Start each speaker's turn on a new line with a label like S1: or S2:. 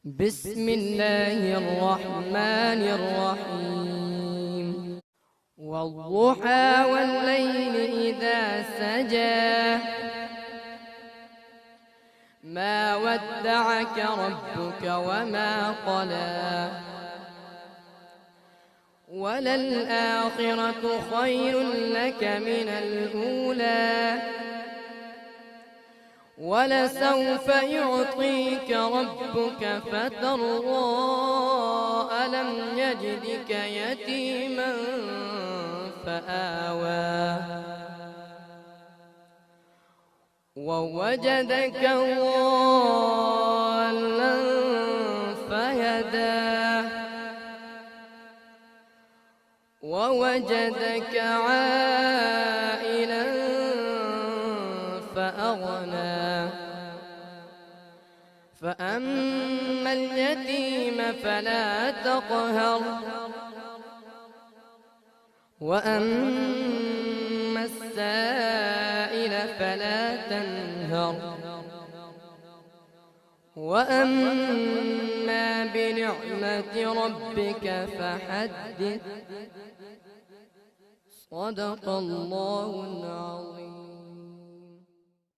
S1: بسم الله الرحمن الرحيم والضحى والليل إذا سجى ما ودعك ربك وما قلى وللآخرة خير لك من الأولى ولسوف يعطيك ربك فترضى ألم يجدك يتيما فآوى ووجدك ضالا فهدى ووجدك عائلا فأغنى فأما اليتيم فلا تقهر وأما السائل فلا تنهر وأما بنعمة ربك فحدث صدق الله العظيم.